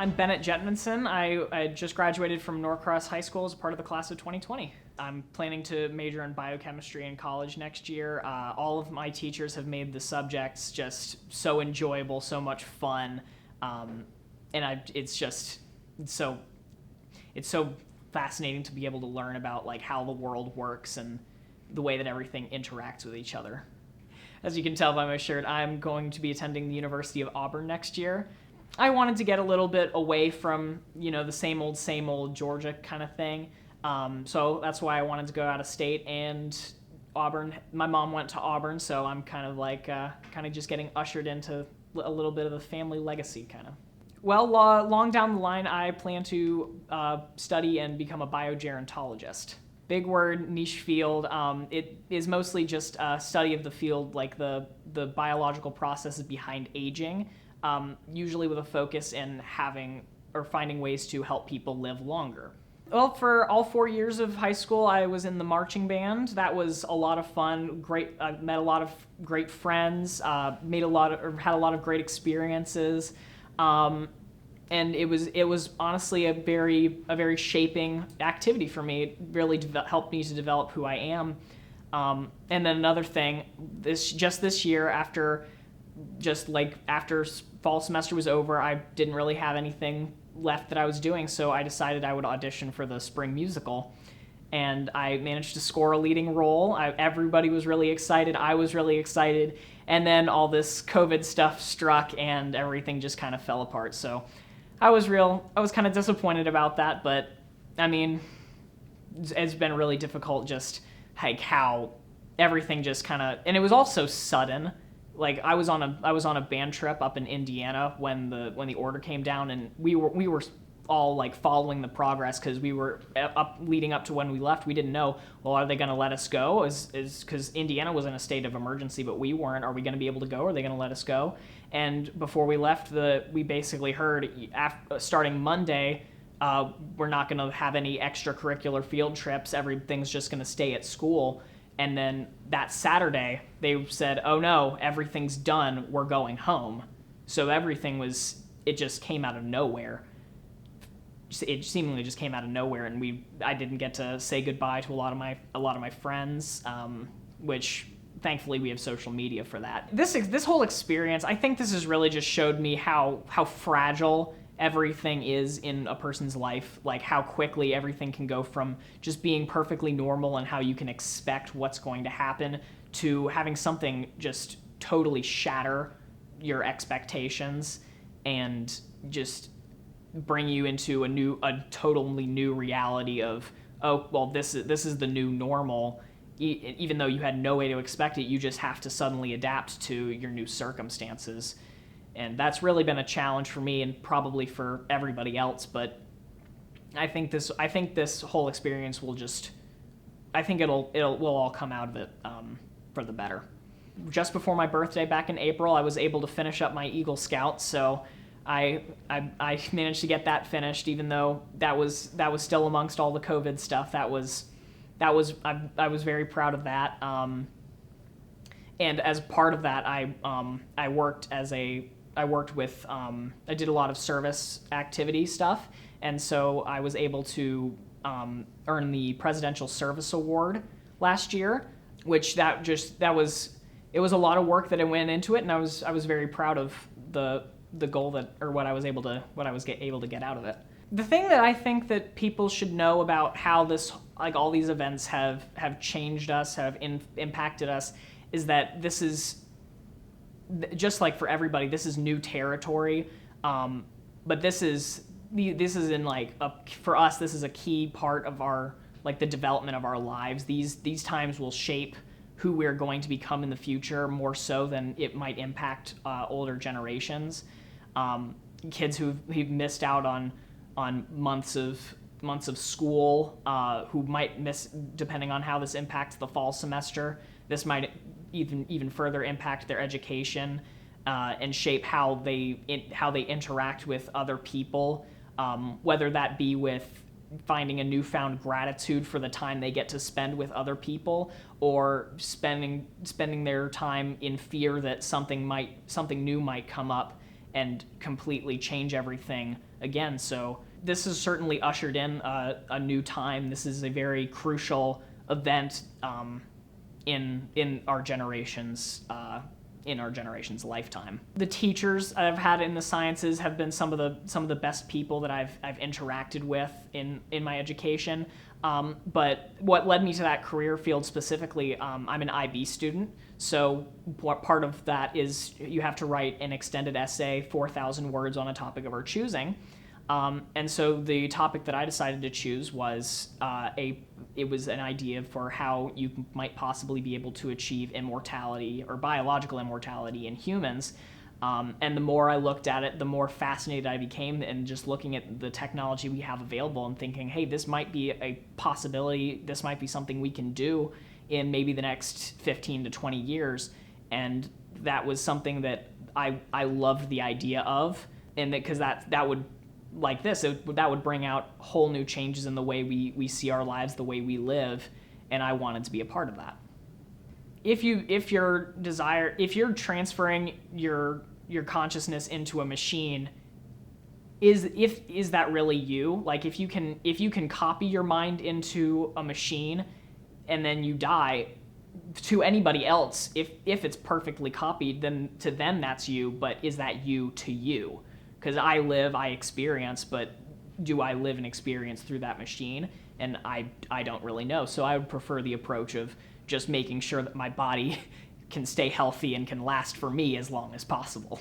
I'm Bennett Jetmundsen. I just graduated from Norcross High School as a part of the class of 2020. I'm planning to major in biochemistry in college next year. All of my teachers have made the subjects just so enjoyable, so much fun, it's so fascinating to be able to learn about like how the world works and the way that everything interacts with each other. As you can tell by my shirt, I'm going to be attending the University of Auburn next year. I wanted to get a little bit away from, the same old Georgia kind of thing. So that's why I wanted to go out of state, and Auburn, my mom went to Auburn, so I'm kind of just getting ushered into a little bit of the family legacy kind of. Well, long down the line, I plan to study and become a biogerontologist. Big word, niche field. It is mostly just a study of the field, like the biological processes behind aging, usually with a focus in finding ways to help people live longer. Well, for all 4 years of high school, I was in the marching band. That was a lot of fun. Great. I met a lot of great friends. Had a lot of great experiences. And it was honestly a very shaping activity for me. It really helped me to develop who I am. And then another thing, this year, after fall semester was over, I didn't really have anything left that I was doing, so I decided I would audition for the spring musical. And I managed to score a leading role. Everybody was really excited. I was really excited. And then all this COVID stuff struck and everything just kind of fell apart. So I was kind of disappointed about that, but I mean, it's been really difficult just like how everything just kind of, and it was all so sudden. Like I was on a band trip up in Indiana when the order came down, and we were all like following the progress because we were leading up to when we left. We didn't know, well, are they going to let us go? Is because Indiana was in a state of emergency, but we weren't. Are we going to be able to go? Are they going to let us go? And before we left, we basically heard starting Monday, we're not going to have any extracurricular field trips. Everything's just going to stay at school. And then that Saturday, they said, oh no, everything's done, we're going home. So it just came out of nowhere. It seemingly just came out of nowhere, and I didn't get to say goodbye to a lot of my friends, which thankfully we have social media for that. This whole experience, I think this has really just showed me how fragile everything is in a person's life, like how quickly everything can go from just being perfectly normal and how you can expect what's going to happen to having something just totally shatter your expectations and just bring you into a totally new reality of, oh, well, this is the new normal. Even though you had no way to expect it, you just have to suddenly adapt to your new circumstances. And that's really been a challenge for me and probably for everybody else. But I think this whole experience will we'll all come out of it for the better. Just before my birthday back in April, I was able to finish up my Eagle Scout. So I managed to get that finished, even though that was still amongst all the COVID stuff. I was very proud of that. And as part of that, I did a lot of service activity stuff, and so I was able to earn the Presidential Service Award last year, which it was a lot of work that went into it, and I was very proud of the goal what I was able to get out of it. The thing that I think that people should know about how all these events have changed us, have impacted us, is that this is, just like for everybody, this is new territory, but this is for us, this is a key part of our, the development of our lives. These times will shape who we're going to become in the future more so than it might impact older generations. Kids who've missed out on months of school, who might miss, depending on how this impacts the fall semester. This might even further impact their education and shape how they interact with other people, whether that be with finding a newfound gratitude for the time they get to spend with other people, or spending their time in fear that something new might come up and completely change everything again. So this has certainly ushered in a new time. This is a very crucial event in our generation's lifetime. The teachers I've had in the sciences have been some of the best people that I've interacted with in my education. But what led me to that career field specifically, I'm an IB student, so part of that is you have to write an extended essay, 4,000 words on a topic of our choosing. And so the topic that I decided to choose was it was an idea for how you might possibly be able to achieve immortality or biological immortality in humans. And the more I looked at it, the more fascinated I became, and just looking at the technology we have available and thinking, hey, this might be a possibility. This might be something we can do in maybe the next 15 to 20 years. And that was something that I loved the idea of, and because that would, like this, that would bring out whole new changes in the way we see our lives, the way we live, and I wanted to be a part of that. If you're transferring your consciousness into a machine, is that really you? Like if you can copy your mind into a machine and then you die, to anybody else, if it's perfectly copied, then to them that's you, but is that you to you? Because I live, I experience, but do I live and experience through that machine? And I don't really know. So I would prefer the approach of just making sure that my body can stay healthy and can last for me as long as possible.